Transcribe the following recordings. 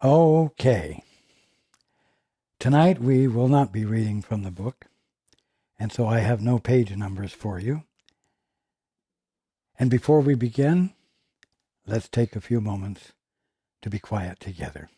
Okay. Tonight we will not be reading from the book, and so I have no page numbers for you. And before we begin, let's take a few moments to be quiet together.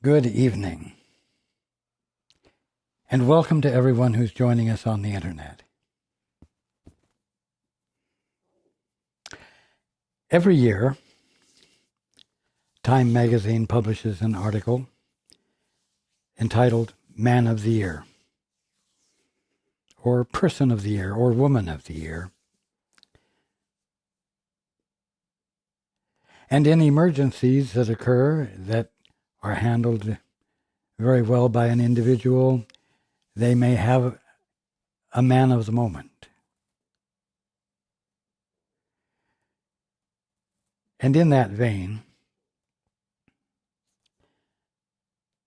Good evening, and welcome to everyone who's joining us on the internet. Every year, Time magazine publishes an article entitled Man of the Year, or Person of the Year, or Woman of the Year. And in emergencies that occur that are handled very well by an individual, they may have a man of the moment. And in that vein,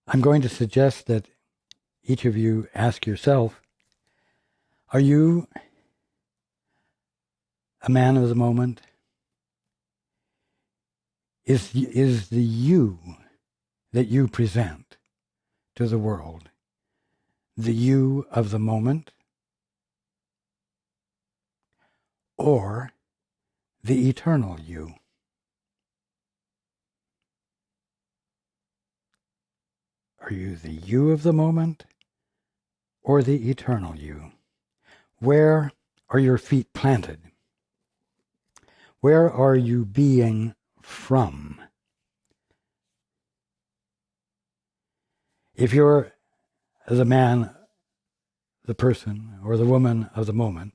I'm going to suggest that each of you ask yourself, are you a man of the moment? Is the you that you present to the world the you of the moment, or the eternal you? Are you the you of the moment, or the eternal you? Where are your feet planted? Where are you being from? If you're the man, the person, or the woman of the moment,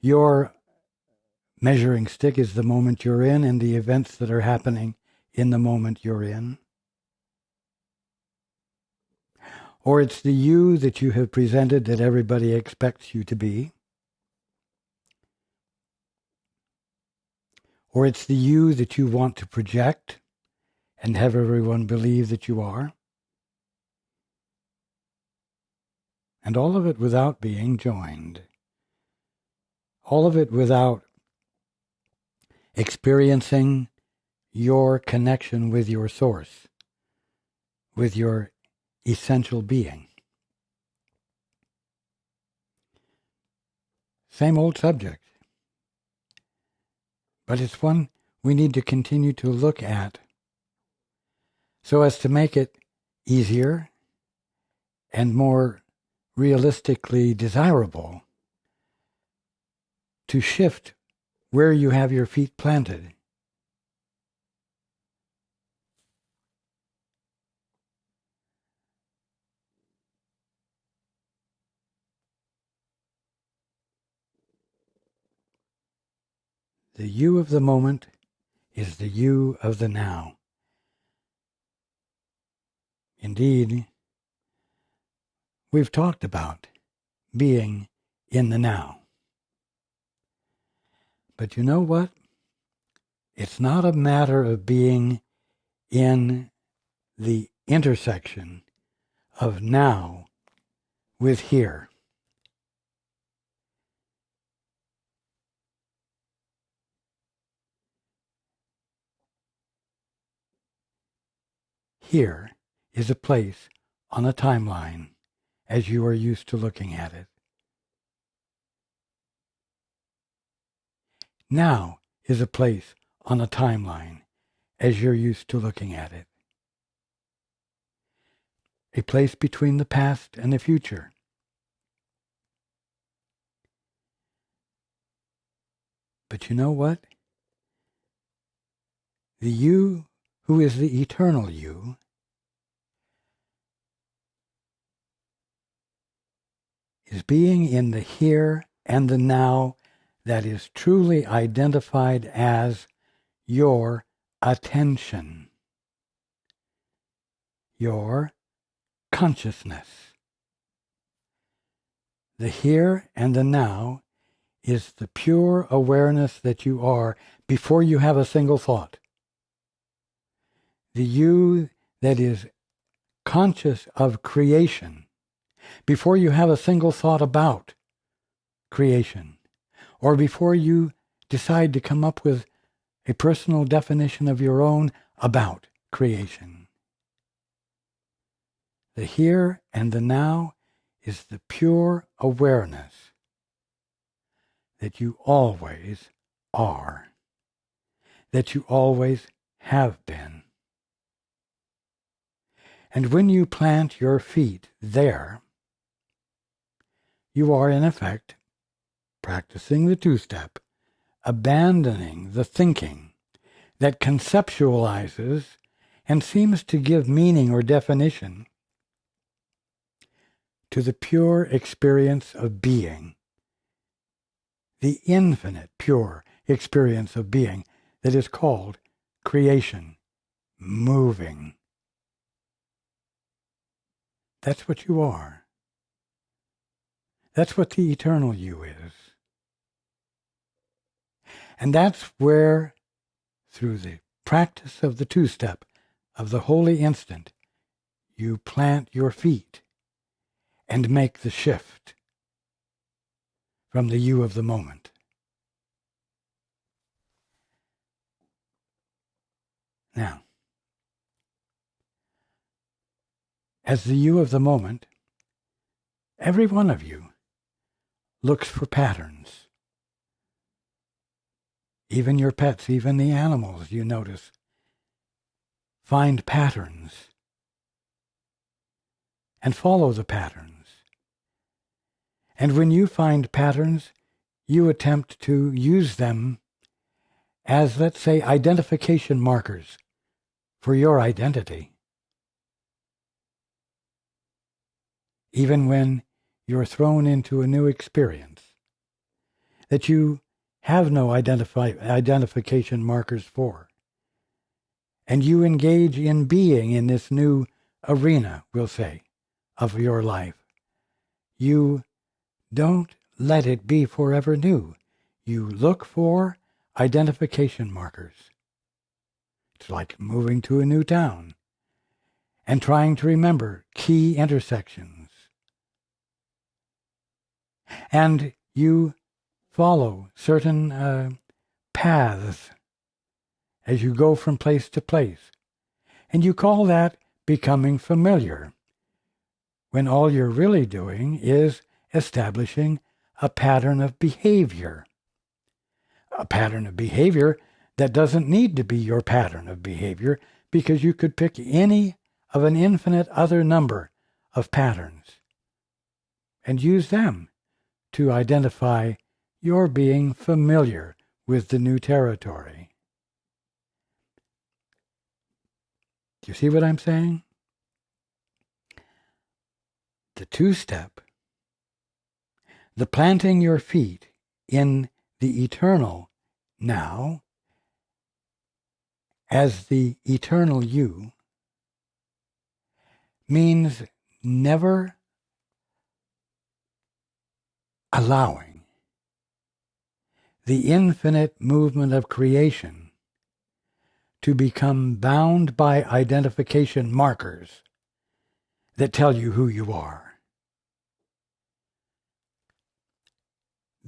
your measuring stick is the moment you're in and the events that are happening in the moment you're in. Or it's the you that you have presented that everybody expects you to be. Or it's the you that you want to project and have everyone believe that you are. And all of it without being joined. All of it without experiencing your connection with your source, with your essential being. Same old subject, but it's one we need to continue to look at so as to make it easier and more realistically desirable to shift where you have your feet planted. The you of the moment is the you of the now. Indeed, we've talked about being in the now. But you know what? It's not a matter of being in the intersection of now with here. Here is a place on a timeline as you are used to looking at it. Now is a place on a timeline as you're used to looking at it. A place between the past and the future. But you know what? The you who is the eternal you is being in the here and the now that is truly identified as your attention, your consciousness. The here and the now is the pure awareness that you are before you have a single thought. The you that is conscious of creation before you have a single thought about creation, or before you decide to come up with a personal definition of your own about creation. The here and the now is the pure awareness that you always are, that you always have been. And when you plant your feet there, you are in effect practicing the two-step, abandoning the thinking that conceptualizes and seems to give meaning or definition to the pure experience of being, the infinite pure experience of being that is called creation, moving. That's what you are. That's what the eternal you is. And that's where, through the practice of the two-step, of the holy instant, you plant your feet and make the shift from the you of the moment. Now, as the you of the moment, every one of you looks for patterns. Even your pets, even the animals, you notice, find patterns and follow the patterns. And when you find patterns, you attempt to use them as, let's say, identification markers for your identity. Even when you're thrown into a new experience that you have no identification markers for, and you engage in being in this new arena, we'll say, of your life, you don't let it be forever new. You look for identification markers. It's like moving to a new town and trying to remember key intersections. And you follow certain paths as you go from place to place. And you call that becoming familiar. when all you're really doing is establishing a pattern of behavior. A pattern of behavior that doesn't need to be your pattern of behavior, because you could pick any of an infinite other number of patterns and use them to identify your being familiar with the new territory. Do you see what I'm saying? The two-step, the planting your feet in the eternal now as the eternal you, means never allowing the infinite movement of creation to become bound by identification markers that tell you who you are.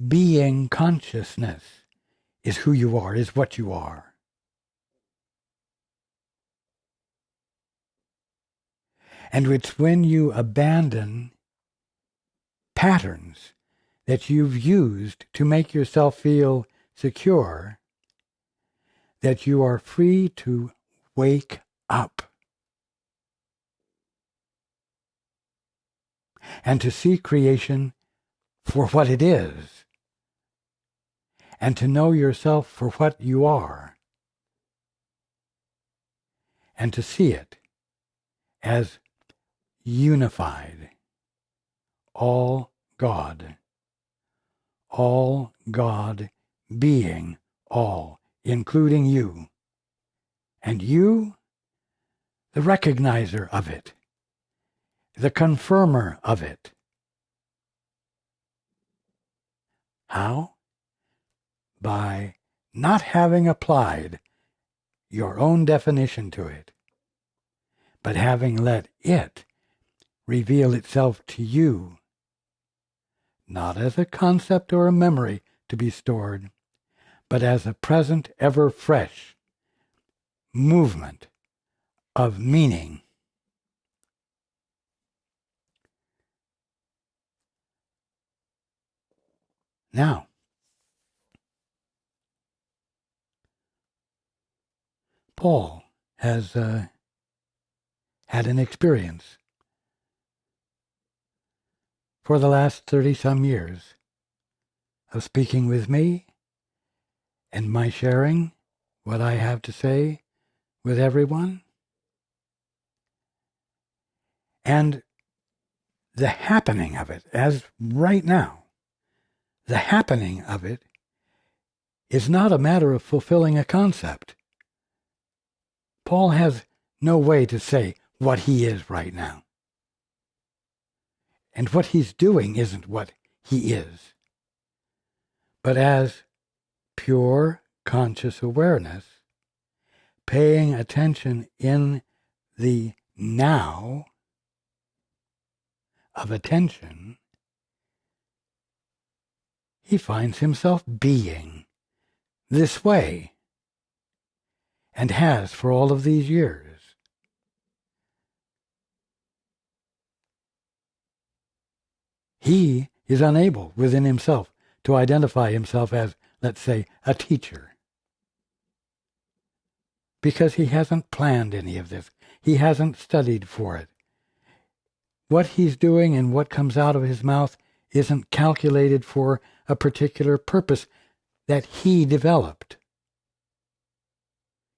Being consciousness is who you are, is what you are. And it's when you abandon patterns that you've used to make yourself feel secure that you are free to wake up and to see creation for what it is, and to know yourself for what you are, and to see it as unified, all God being all, including you, and you, the recognizer of it, the confirmer of it. How? By not having applied your own definition to it, but having let it reveal itself to you, not as a concept or a memory to be stored, but as a present, ever fresh movement of meaning. Now, Paul has had an experience for the last 30-some years of speaking with me and my sharing what I have to say with everyone. And the happening of it, as right now, the happening of it is not a matter of fulfilling a concept. Paul has no way to say what he is right now. And what he's doing isn't what he is. But as pure conscious awareness, paying attention in the now of attention, he finds himself being this way, and has for all of these years. He is unable within himself to identify himself as, let's say, a teacher, because he hasn't planned any of this. He hasn't studied for it. What he's doing and what comes out of his mouth isn't calculated for a particular purpose that he developed.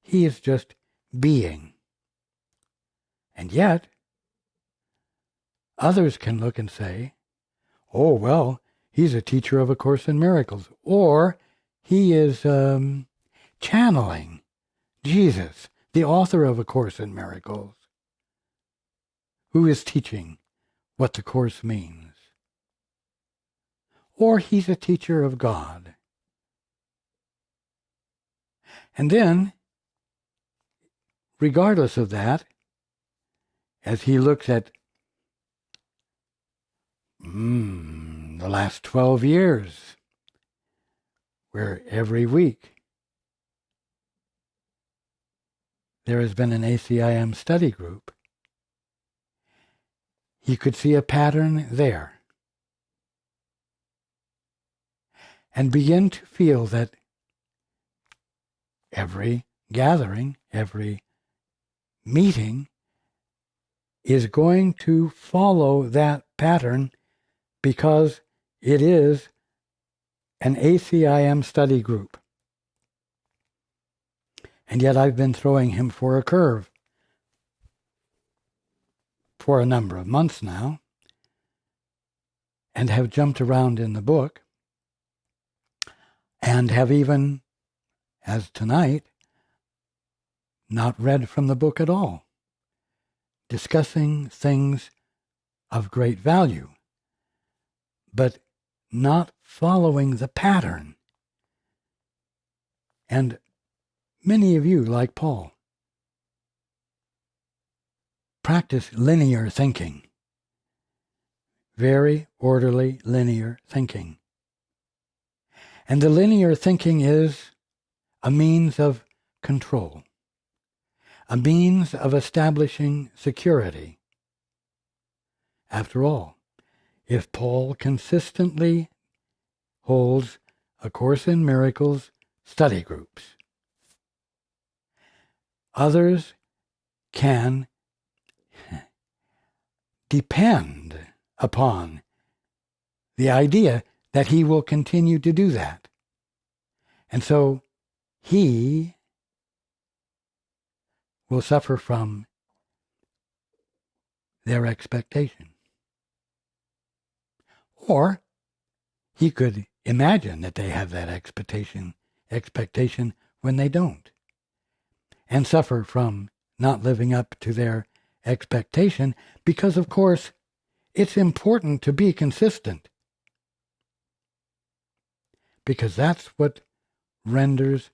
He is just being. And yet, others can look and say, oh, well, he's a teacher of A Course in Miracles, or he is channeling Jesus, the author of A Course in Miracles, who is teaching what the Course means. Or he's a teacher of God. And then, regardless of that, as he looks at the last 12 years, where every week there has been an ACIM study group, he could see a pattern there and begin to feel that every gathering, every meeting is going to follow that pattern because it is an ACIM study group. And yet I've been throwing him for a curve for a number of months now and have jumped around in the book and have even, as tonight, not read from the book at all, discussing things of great value, but not following the pattern. And many of you, like Paul, practice linear thinking, very orderly linear thinking. And the linear thinking is a means of control, a means of establishing security. After all, if Paul consistently holds A Course in Miracles study groups, others can depend upon the idea that he will continue to do that. And so he will suffer from their expectation. Or he could imagine that they have that expectation when they don't, and suffer from not living up to their expectation because, of course, it's important to be consistent, because that's what renders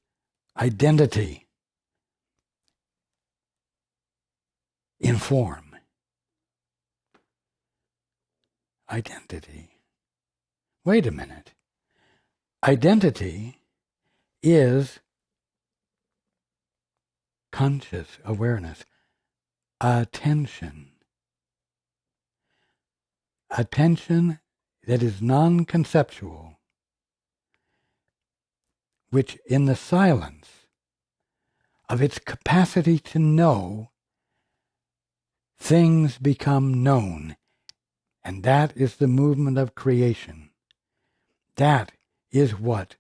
identity in form. Identity. Wait a minute. Identity is conscious awareness, attention. Attention that is non-conceptual, which in the silence of its capacity to know, things become known. And that is the movement of creation. That is what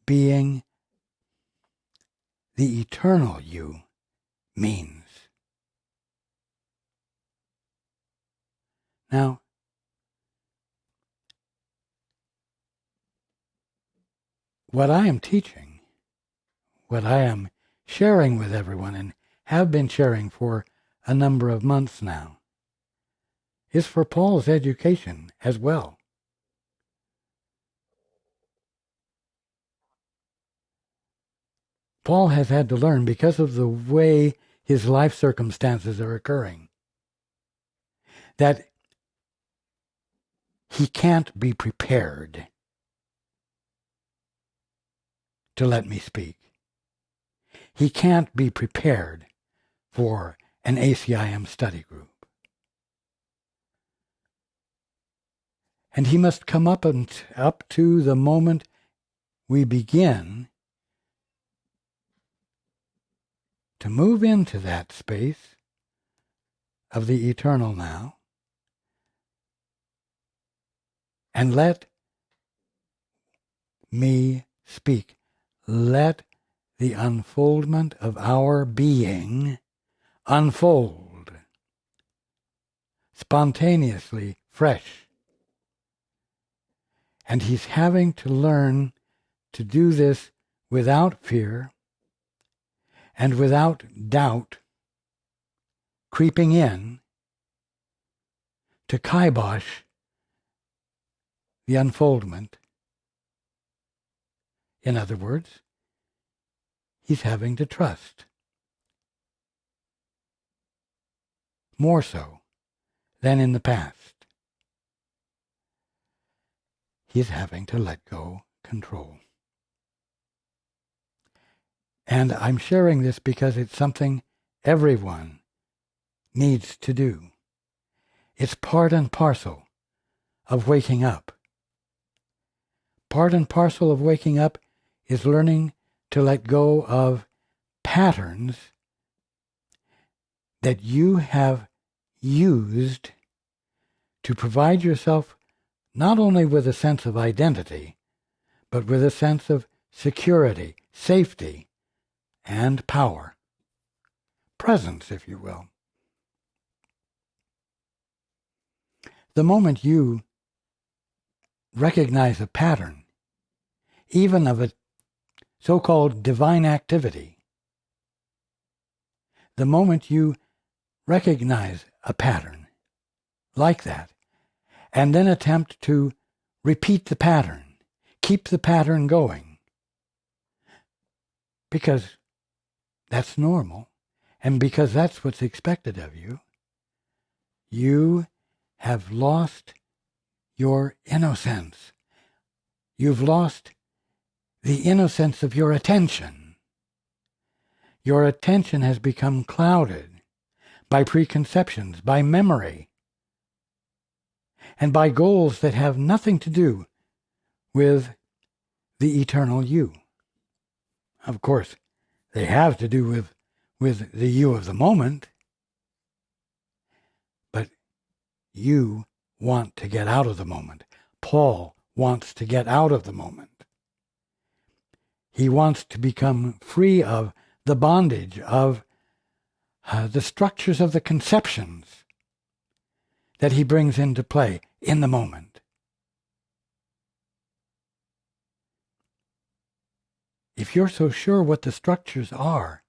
being the eternal you means. Now, what I am teaching, what I am sharing with everyone and have been sharing for a number of months now, is for Paul's education as well. Paul has had to learn, because of the way his life circumstances are occurring, that he can't be prepared to let me speak. He can't be prepared for an ACIM study group. And he must come up to the moment we begin to move into that space of the eternal now and let me speak. Let the unfoldment of our being unfold spontaneously, fresh. And he's having to learn to do this without fear and without doubt creeping in to kibosh the unfoldment. In other words, he's having to trust. More so than in the past. He's having to let go control. And I'm sharing this because it's something everyone needs to do. It's part and parcel of waking up. Part and parcel of waking up is learning to let go of patterns that you have used to provide yourself not only with a sense of identity, but with a sense of security, safety, and power. Presence, if you will. The moment you recognize a pattern, even of a so-called divine activity, the moment you recognize a pattern like that, and then attempt to repeat the pattern, keep the pattern going, because that's normal, and because that's what's expected of you, you have lost your innocence. You've lost the innocence of your attention. Your attention has become clouded by preconceptions, by memory, and by goals that have nothing to do with the eternal you. Of course, they have to do with the you of the moment, but you want to get out of the moment. Paul wants to get out of the moment. He wants to become free of the bondage of the structures of the conceptions that he brings into play in the moment. If you're so sure what the structures are,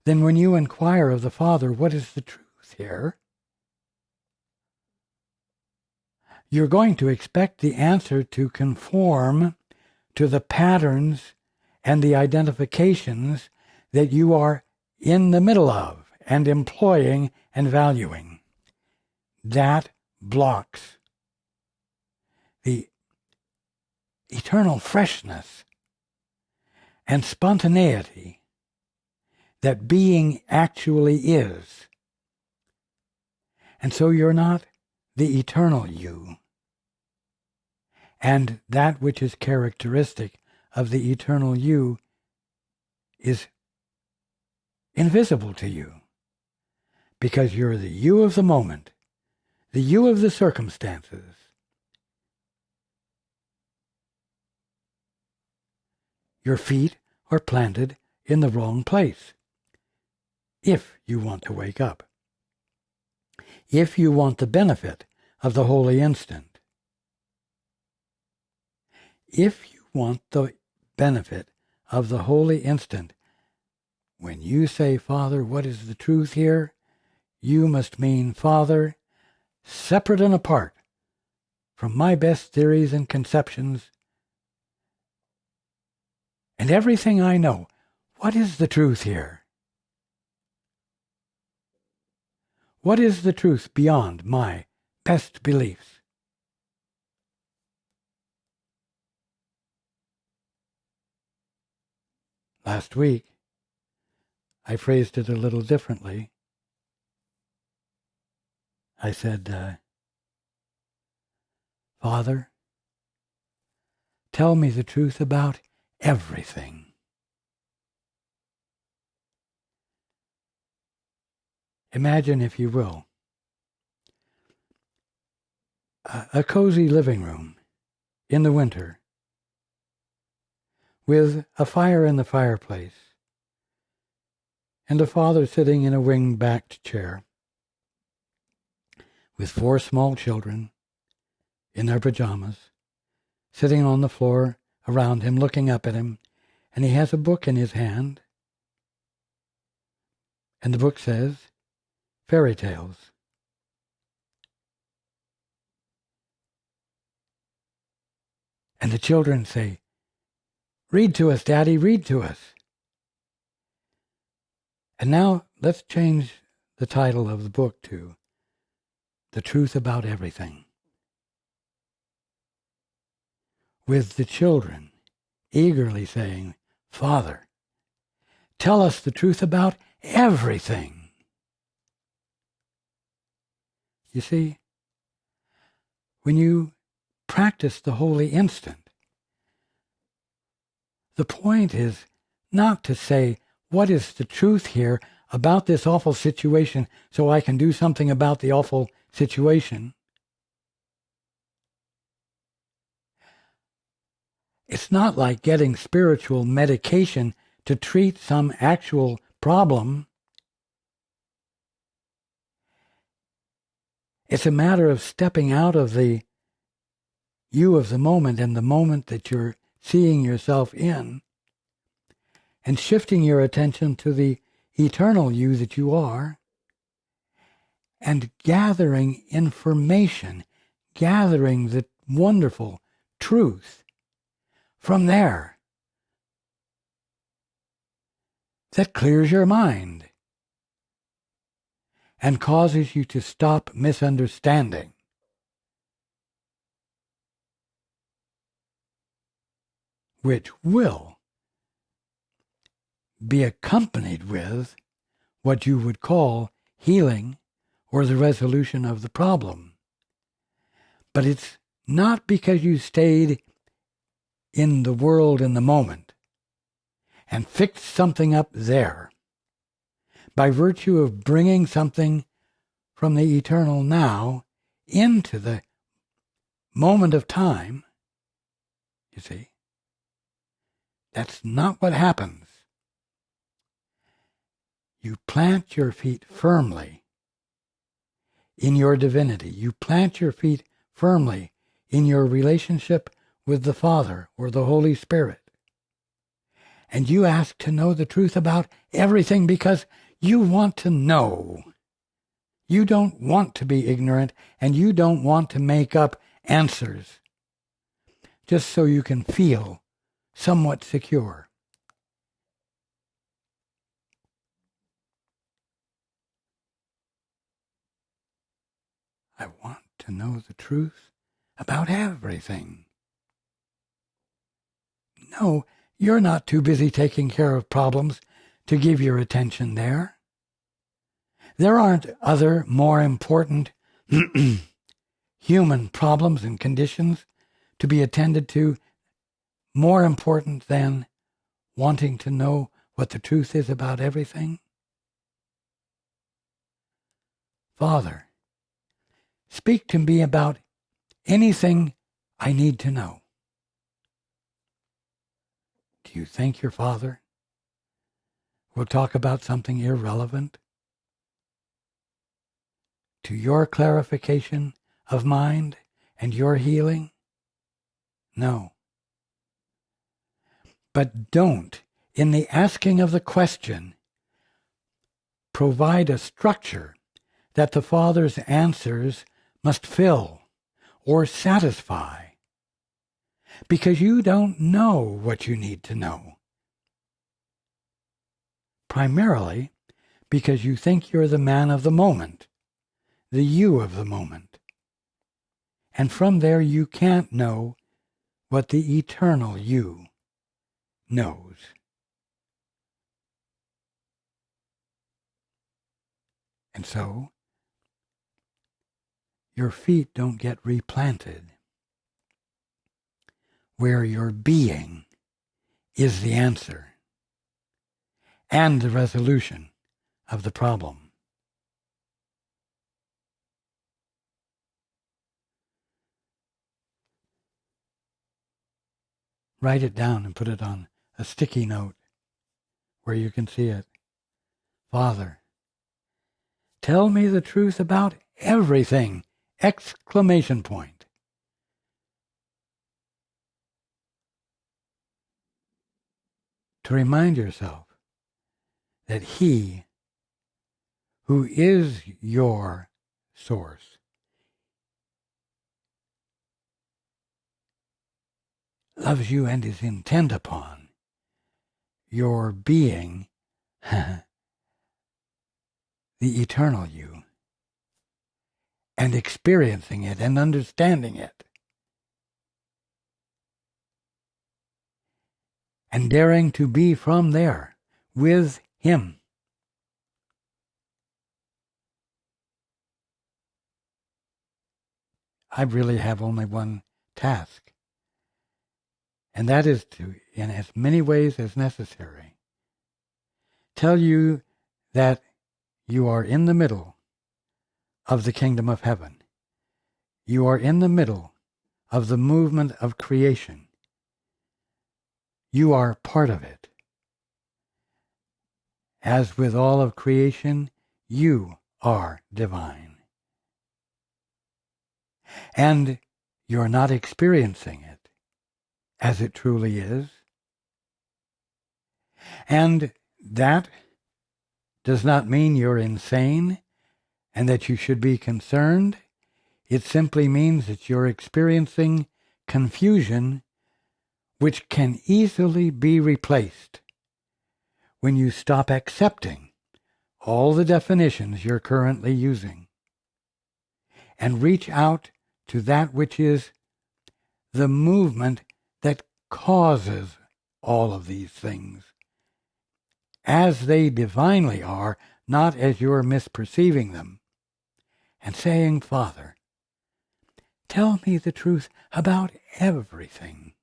then when you inquire of the Father, what is the truth here? You're going to expect the answer to conform to the patterns and the identifications that you are in the middle of and employing and valuing. That blocks the eternal freshness and spontaneity that being actually is. And so you're not the eternal you. And that which is characteristic of the eternal you is invisible to you, because you're the you of the moment, the you of the circumstances. Your feet are planted in the wrong place. If you want to wake up, if you want the benefit of the holy instant, if you want the benefit of the holy instant, when you say, Father, what is the truth here? You must mean, Father, separate and apart from my best theories and conceptions and everything I know, what is the truth here? What is the truth beyond my best beliefs? Last week, I phrased it a little differently. I said, Father, tell me the truth about everything. Imagine, if you will, a cozy living room in the winter with a fire in the fireplace and a father sitting in a wing-backed chair with 4 small children in their pajamas sitting on the floor around him, looking up at him, and he has a book in his hand, and the book says, Fairy Tales. And the children say, Read to us, Daddy, read to us. And now let's change the title of the book to The Truth About Everything. With the children eagerly saying, Father, tell us the truth about everything. You see, when you practice the holy instant, the point is not to say, what is the truth here about this awful situation so I can do something about the awful situation? It's not like getting spiritual medication to treat some actual problem. It's a matter of stepping out of the you of the moment and the moment that you're seeing yourself in, and shifting your attention to the eternal you that you are, and gathering information, gathering the wonderful truth from there that clears your mind and causes you to stop misunderstanding. Which will be accompanied with what you would call healing or the resolution of the problem. But it's not because you stayed in the world in the moment and fixed something up there. By virtue of bringing something from the eternal now into the moment of time, you see, that's not what happens. You plant your feet firmly in your divinity. You plant your feet firmly in your relationship with the Father or the Holy Spirit. And you ask to know the truth about everything because you want to know. You don't want to be ignorant, and you don't want to make up answers just so you can feel somewhat secure. I want to know the truth about everything. No, you're not too busy taking care of problems to give your attention there. There aren't other more important human problems and conditions to be attended to more important than wanting to know what the truth is about everything? Father, speak to me about anything I need to know. Do you think your Father will talk about something irrelevant to your clarification of mind and your healing? No. But don't, in the asking of the question, provide a structure that the Father's answers must fill or satisfy, because you don't know what you need to know. Primarily because you think you're the man of the moment, the you of the moment. And from there you can't know what the eternal you knows. And so, your feet don't get replanted where your being is the answer and the resolution of the problem. Write it down and put it on a sticky note where you can see it. Father, tell me the truth about everything! Exclamation point. To remind yourself that He who is your source loves you and is intent upon your being the eternal you and experiencing it and understanding it and daring to be from there with Him. I really have only one task, and that is to, in as many ways as necessary, tell you that you are in the middle of the kingdom of heaven. You are in the middle of the movement of creation. You are part of it. As with all of creation, you are divine. And you're not experiencing it as it truly is. And that does not mean you're insane and that you should be concerned. It simply means that you're experiencing confusion, which can easily be replaced when you stop accepting all the definitions you're currently using and reach out to that which is the movement that causes all of these things, as they divinely are, not as you're misperceiving them, and saying, Father, tell me the truth about everything.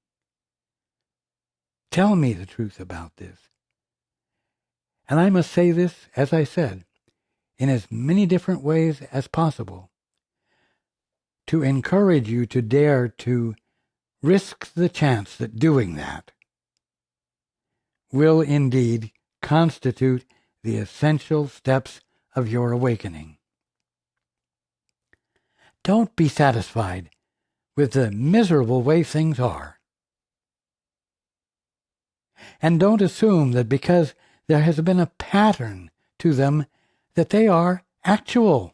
Tell me the truth about this. And I must say this, as I said, in as many different ways as possible, to encourage you to dare to risk the chance that doing that will indeed constitute the essential steps of your awakening. Don't be satisfied with the miserable way things are. And don't assume that because there has been a pattern to them that they are actual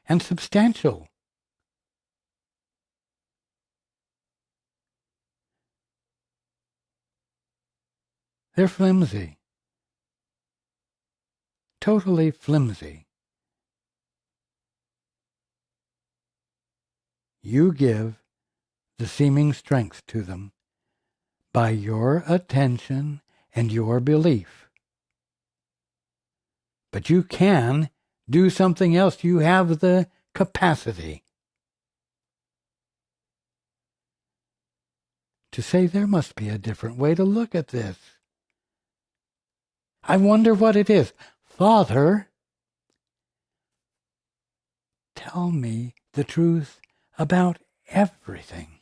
and substantial. They're flimsy. Totally flimsy. You give the seeming strength to them by your attention and your belief. But you can do something else. You have the capacity to say there must be a different way to look at this. I wonder what it is. Father, tell me the truth about everything.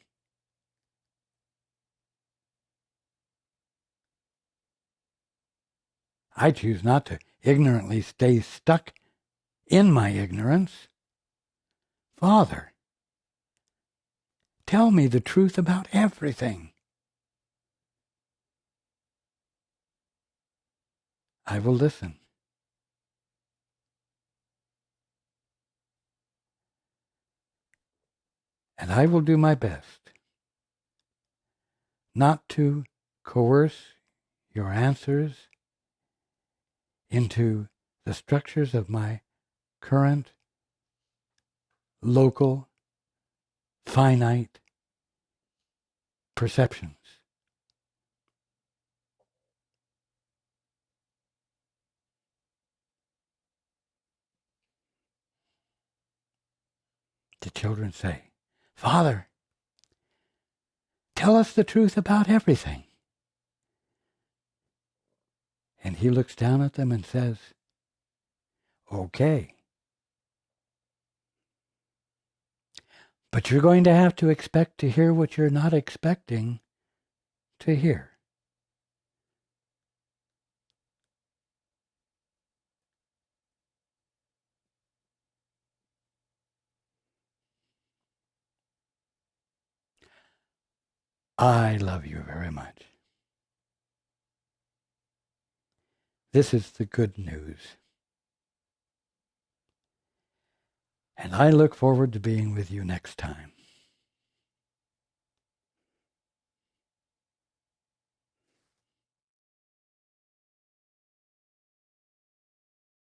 I choose not to ignorantly stay stuck in my ignorance. Father, tell me the truth about everything. I will listen. And I will do my best not to coerce your answers into the structures of my current, local, finite perceptions. The children say, Father, tell us the truth about everything. And he looks down at them and says, okay. But you're going to have to expect to hear what you're not expecting to hear. I love you very much. This is the good news. And I look forward to being with you next time.